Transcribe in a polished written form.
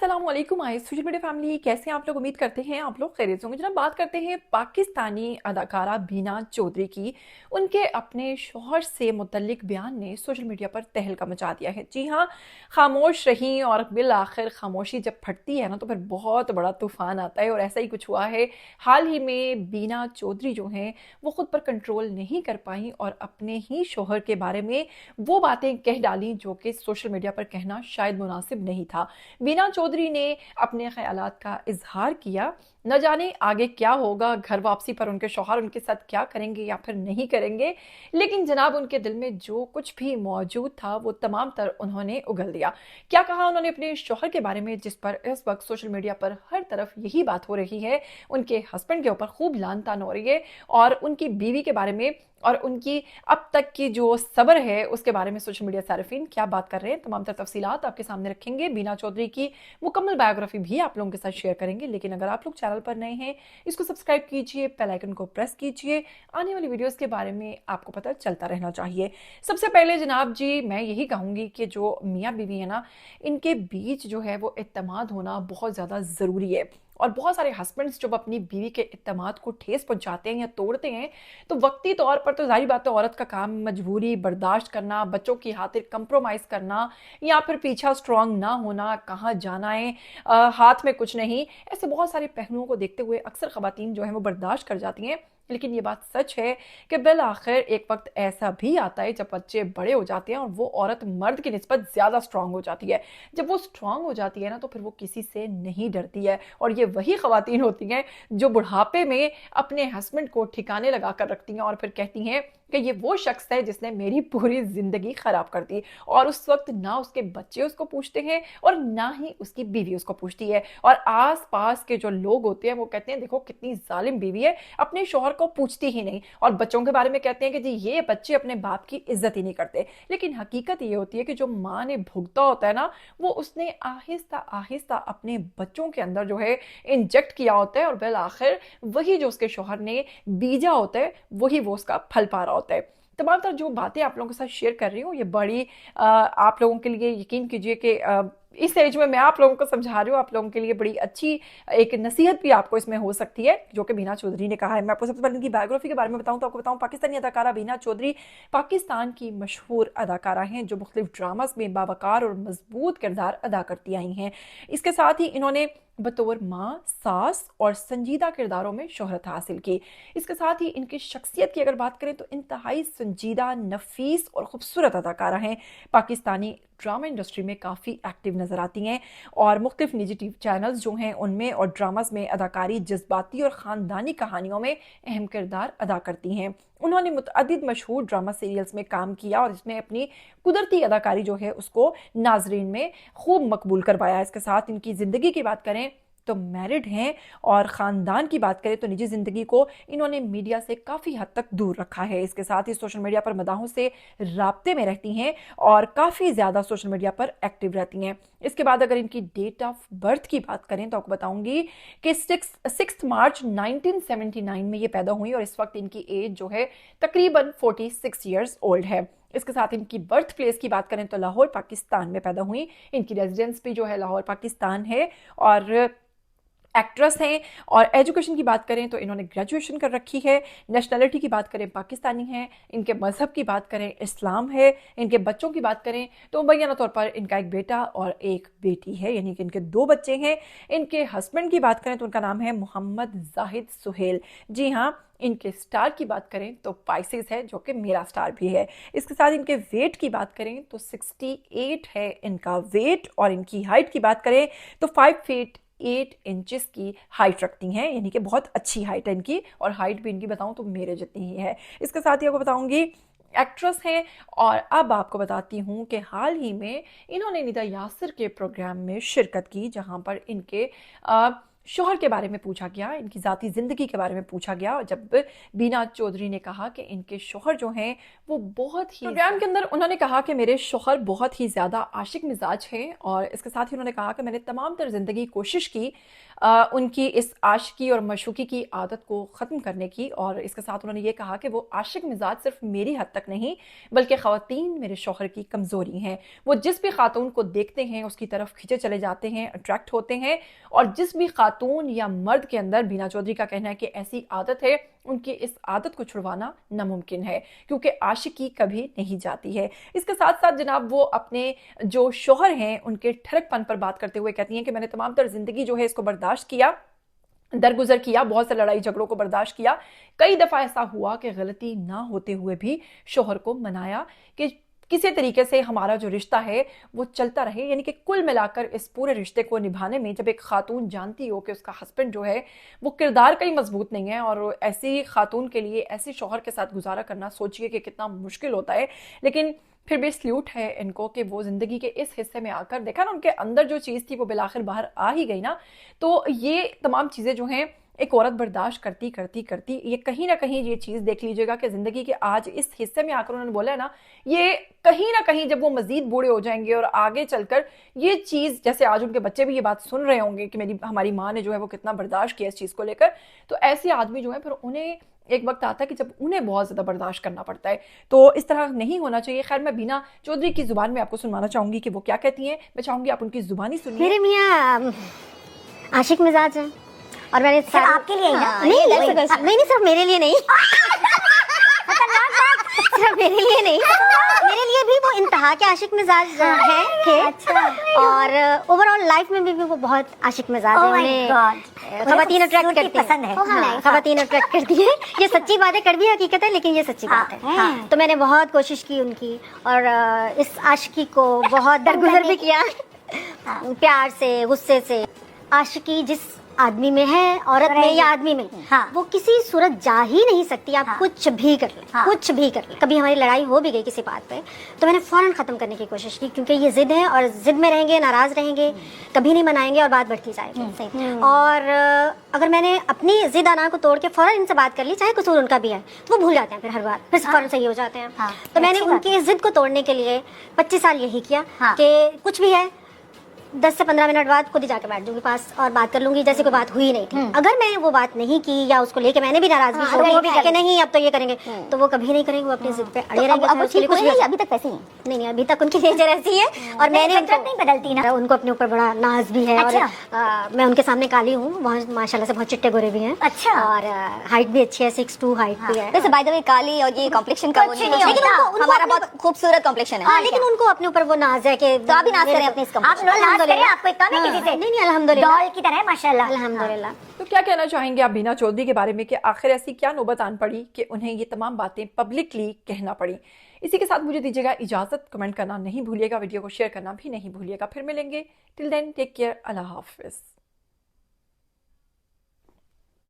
अस्सलाम वालेकुम social media family, कैसे हैं आप लोग। उम्मीद करते हैं आप लोग खैरियत से होंगे। जनाब, बात करते हैं पाकिस्तानी अदाकारा बीना चौधरी की। उनके अपने शौहर से मुतल्लिक बयान ने सोशल मीडिया पर तहलका मचा दिया है। जी हाँ, खामोश रहीं और बिल आखिर खामोशी जब फटती है ना तो फिर बहुत बड़ा तूफान आता है, और ऐसा ही कुछ हुआ है। हाल ही में बीना चौधरी जो हैं वो खुद पर कंट्रोल नहीं कर पाई और अपने ही शौहर के बारे में वो बातें कह डाली जो कि सोशल मीडिया पर कहना शायद मुनासिब नहीं था। बीना चौधरी ने अपने ख्यालात का इजहार किया। न जाने आगे क्या होगा, घर वापसी पर उनके शौहर उनके साथ क्या करेंगे या फिर नहीं करेंगे, लेकिन जनाब उनके दिल में जो कुछ भी मौजूद था वो तमाम तर उन्होंने उगल दिया। क्या कहा उन्होंने अपने शौहर के बारे में, जिस पर इस वक्त सोशल मीडिया पर हर तरफ यही बात हो रही है। उनके हस्बैंड के ऊपर खूब लान तान हो रही है, और उनकी बीवी के बारे में और उनकी अब तक की जो सब्र है उसके बारे में सोशल मीडिया सारिफीन क्या बात कर रहे हैं, तमाम तर तफसीलात आपके सामने रखेंगे। बीना चौधरी की मुकम्मल बायोग्राफी भी आप लोगों के साथ शेयर करेंगे। लेकिन अगर आप लोग चैनल पर नए हैं, इसको सब्सक्राइब कीजिए, बेल आइकन को प्रेस कीजिए, आने वाली वीडियोस के बारे में आपको पता चलता रहना चाहिए। सबसे पहले जनाब जी मैं यही कहूँगी कि जो मियाँ बीवी है ना, इनके बीच जो है वो इत्तेमाद होना बहुत ज़्यादा ज़रूरी है। और बहुत सारे हस्बैंड्स जब अपनी बीवी के इत्तेमाद को ठेस पहुंचाते हैं या तोड़ते हैं, तो वक्ती तौर पर तो जाहिर बात है औरत का काम मजबूरी बर्दाश्त करना, बच्चों की खातिर कंप्रोमाइज़ करना, या फिर पीछा स्ट्रांग ना होना, कहाँ जाना है, हाथ में कुछ नहीं, ऐसे बहुत सारे पहलुओं को देखते हुए अक्सर ख़वातीन जो है वो बर्दाश्त कर जाती हैं। लेकिन ये बात सच है कि बिल आखिर एक वक्त ऐसा भी आता है जब बच्चे बड़े हो जाते हैं और वो औरत मर्द की निस्बत ज़्यादा स्ट्रांग हो जाती है। जब वो स्ट्रांग हो जाती है ना तो फिर वो किसी से नहीं डरती है, और ये वही ख़वातीन होती हैं जो बुढ़ापे में अपने हस्बैंड को ठिकाने लगा कर रखती हैं और फिर कहती हैं कि ये वो शख्स है जिसने मेरी पूरी ज़िंदगी ख़राब कर दी। और उस वक्त ना उसके बच्चे उसको पूछते हैं और ना ही उसकी बीवी उसको पूछती है, और आस पास के जो लोग होते हैं वो कहते हैं देखो कितनी जालिम बीवी है, अपने शौहर को पूछती ही नहीं। और बच्चों के बारे में कहते हैं कि जी ये बच्चे अपने बाप की इज्जत ही नहीं करते। लेकिन हकीकत ये होती है कि जो माँ ने भुगता होता है ना, वो उसने आहिस्ता आहिस्ता अपने बच्चों के अंदर जो है इंजेक्ट किया होता है, और बिल आखिर वही जो उसके शौहर ने बीजा होता है वही वो उसका फल पा रहा होता है। तमाम तर जो बातें आप लोगों के साथ शेयर कर रही हूँ ये बड़ी आप लोगों के लिए यकीन कीजिए कि इस एज में मैं आप लोगों को समझा रही हूँ, आप लोगों के लिए बड़ी अच्छी एक नसीहत भी आपको इसमें हो सकती है, जो कि बीना चौधरी ने कहा है। मैं आपको सबसे पहले इनकी बायोग्राफी के बारे में बताऊँ तो आपको बताऊँ, पाकिस्तानी अदाकारा बीना चौधरी पाकिस्तान की मशहूर अदाकारा हैं जो मुख्तलिफ ड्रामास में बावकार और मजबूत किरदार अदा करती आई हैं। इसके साथ ही इन्होंने बतौर माँ, सास और संजीदा किरदारों में शोहरत हासिल की। इसके साथ ही इनकी शख्सियत की अगर बात करें तो इंतहाई संजीदा, नफीस और खूबसूरत अदाकारा हैं। पाकिस्तानी ड्रामा इंडस्ट्री में काफ़ी एक्टिव नज़र आती हैं, और मुख्तलिफ निजी टीवी चैनल्स जो हैं उनमें और ड्रामास में अदाकारी जज्बाती और ख़ानदानी कहानियों में अहम किरदार अदा करती हैं। उन्होंने मुतअद्दिद मशहूर ड्रामा सीरियल्स में काम किया और इसमें अपनी कुदरती अदाकारी जो है उसको नाजरीन में खूब मकबूल करवाया। इसके साथ इनकी ज़िंदगी की बात करें तो मैरिड हैं, और ख़ानदान की बात करें तो निजी ज़िंदगी को इन्होंने मीडिया से काफ़ी हद तक दूर रखा है। इसके साथ ही सोशल मीडिया पर मदाहों से राब्ते में रहती हैं और काफ़ी ज़्यादा सोशल मीडिया पर एक्टिव रहती हैं। इसके बाद अगर इनकी डेट ऑफ बर्थ की बात करें तो आपको बताऊंगी कि 6 मार्च 1979 में ये पैदा हुई, और इस वक्त इनकी एज जो है तकरीबन 46 ईयर्स ओल्ड है। इसके साथ इनकी बर्थ प्लेस की बात करें तो लाहौर पाकिस्तान में पैदा हुई। इनकी रेजिडेंस भी जो है लाहौर पाकिस्तान है, और एक्ट्रेस हैं। और एजुकेशन की बात करें तो इन्होंने ग्रेजुएशन कर रखी है। नेशनैलिटी की बात करें पाकिस्तानी हैं। इनके मज़हब की बात करें इस्लाम है। इनके बच्चों की बात करें तो मुबैना तौर पर इनका एक बेटा और एक बेटी है, यानी कि इनके 2 बच्चे हैं। इनके हस्बैंड की बात करें तो उनका नाम है मोहम्मद जाहिद सुहेल। जी हाँ, इनके स्टार की बात करें तो पाइसेस है, जो कि मेरा स्टार भी है। इसके साथ इनके वेट की बात करें तो 68 है इनका वेट, और इनकी हाइट की बात करें तो 5 फीट 8 इंचेस की हाइट रखती हैं, यानी कि बहुत अच्छी हाइट है इनकी, और हाइट भी इनकी बताऊं तो मेरे जितनी ही है। इसके साथ ही आपको बताऊंगी एक्ट्रेस हैं। और अब आपको बताती हूँ कि हाल ही में इन्होंने निदा यासिर के प्रोग्राम में शिरकत की, जहाँ पर इनके शौहर के बारे में पूछा गया, इनकी ज़ाती ज़िंदगी के बारे में पूछा गया, जब बीना चौधरी ने कहा कि इनके शौहर जो हैं वो बहुत ही, प्रोग्राम के अंदर उन्होंने कहा कि मेरे शौहर बहुत ही ज़्यादा आशिक मिजाज हैं, और इसके साथ ही उन्होंने कहा कि मैंने तमाम तर ज़िंदगी कोशिश की उनकी इस आशिकी और मशूकी की आदत को ख़त्म करने की। और इसके साथ उन्होंने ये कहा कि वो आशिक मिजाज सिर्फ मेरी हद तक नहीं बल्कि ख़वातीन मेरे शौहर की कमज़ोरी हैं। वो जिस भी खातून को देखते हैं उसकी तरफ खिंचे चले जाते हैं, अट्रैक्ट होते हैं, और जिस भी खातून या मर्द के अंदर, बीना चौधरी का कहना है कि ऐसी आदत है, उनकी इस आदत को छुड़वाना नामुमकिन है, क्योंकि आशिकी कभी नहीं जाती है। इसके साथ साथ जनाब वो अपने जो शौहर हैं उनके ठरकपन पर बात करते हुए कहती हैं कि मैंने तमाम तर जिंदगी जो है इसको बर्दाश्त किया, दरगुजर किया, बहुत से लड़ाई झगड़ों को बर्दाश्त किया। कई दफ़ा ऐसा हुआ कि गलती ना होते हुए भी शौहर को मनाया कि किसी तरीके से हमारा जो रिश्ता है वो चलता रहे। यानी कि कुल मिलाकर इस पूरे रिश्ते को निभाने में जब एक खातून जानती हो कि उसका हस्बैंड जो है वो किरदार का ही मजबूत नहीं है, और ऐसी खातून के लिए ऐसे शौहर के साथ गुजारा करना सोचिए कि कितना मुश्किल होता है। लेकिन फिर भी सल्यूट है इनको कि वो ज़िंदगी के इस हिस्से में आकर, देखा ना उनके अंदर जो चीज़ थी वो बिलाखिर बाहर आ ही गई ना। तो ये तमाम चीज़ें जो हैं एक औरत बर्दाश्त करती करती करती, ये कहीं ना कहीं ये चीज़ देख लीजिएगा कि ज़िंदगी के आज इस हिस्से में आकर उन्होंने बोला है ना, ये कहीं ना कहीं जब वो मज़ीद बूढ़े हो जाएंगे और आगे चलकर ये चीज़, जैसे आज उनके बच्चे भी ये बात सुन रहे होंगे कि हमारी माँ ने जो है वो कितना बर्दाश्त किया इस चीज़ को लेकर, तो ऐसे आदमी जो है फिर उन्हें एक वक्त आता है कि जब उन्हें बहुत ज़्यादा बर्दाश्त करना पड़ता है। तो इस तरह नहीं होना चाहिए। खैर, मैं बीना चौधरी की ज़ुबान में आपको सुनवाना चाहूँगी कि वो क्या कहती हैं। मैं चाहूँगी आप उनकी ज़ुबानी सुनिए। मेरे मियाँ आशिक मिजाज हैं, और मैंने सिर्फ आपके लिए ही ना? नहीं, सिर्फ मेरे लिए नहीं सिर्फ मेरे लिए नहीं, मेरे लिए भी वो इंतहा के आशिक मिजाज हैं थे। अच्छा। और ओवरऑल लाइफ में भी वो बहुत आशिक मिजाज है। उन्हें खवातीन अट्रैक्ट करती पसंद है। खवातीन अट्रैक्ट करती है। ये सच्ची बात है, कड़वी हकीकत है, लेकिन ये सच्ची बात है। तो मैंने बहुत कोशिश की उनकी, और इस आशिकी को बहुत दरगुजर भी किया, प्यार से, गुस्से से। आशिकी जिस आदमी में है, औरत में या आदमी में, वो किसी सूरत जा ही नहीं सकती। आप कुछ भी कर लें, कुछ भी कर लें। कभी हमारी लड़ाई हो भी गई किसी बात पे, तो मैंने फौरन ख़त्म करने की कोशिश की, क्योंकि ये जिद है, और जिद में रहेंगे, नाराज़ रहेंगे, कभी नहीं मनाएंगे, और बात बढ़ती जाएगी। और अगर मैंने अपनी जिद आना को तोड़ के फौरन इनसे बात कर ली, चाहे कसूर उनका भी है, वो भूल जाते हैं फिर हर बार, फिर फौरन सही हो जाते हैं। तो मैंने उनकी जिद को तोड़ने के लिए 25 साल यही किया कि कुछ भी है 10 से 15 मिनट बाद खुद ही जाके बैठ जाऊंगी पास और बात कर लूंगी, जैसे कोई बात हुई नहीं थी। अगर मैं वो बात नहीं की या उसको लेके मैंने भी नाराजगी शो की कि नहीं अब तो ये करेंगे, तो वो कभी नहीं करेंगे, वो अपनी जिद पे अड़े रहेंगे। अब उसके लिए कुछ भी अभी तक वैसे ही नहीं, अभी तक उनकी नेचर ऐसी है, और मैंने नहीं बदलती ना। उनको अपने ऊपर बड़ा नाज भी है। और मैं उनके सामने काली हूँ, माशाल्लाह से बहुत चिट्टे गोरे भी हैं। अच्छा। और हाइट भी अच्छी है, 6'2" हाइट भी है। वैसे बाय द वे काली और ये कॉम्प्लेक्शन का वो नहीं है, लेकिन हमारा बहुत खूबसूरत कॉम्प्लेक्शन है। लेकिन उनको अपने ऊपर वो नाज है कि तो आप भी नाज करें अपने इस कॉम्प्लेक्शन। आप नाज करें, आपको इतना नहीं किसी से। नहीं, अल्हम्दुलिल्लाह, डॉल की तरह है माशाल्लाह। अल्हम्दुलिल्लाह। तो क्या कहना चाहेंगे आप बीना चौधरी के बारे में कि आखिर ऐसी क्या नौबत आन पड़ी कि उन्हें ये तमाम बातें पब्लिकली कहना पड़ी। इसी के साथ मुझे दीजिएगा इजाज़त। कमेंट करना नहीं भूलिएगा, वीडियो को शेयर करना भी नहीं भूलिएगा। फिर मिलेंगे। टिल देन टेक केयर, अल्लाह हाफिज़।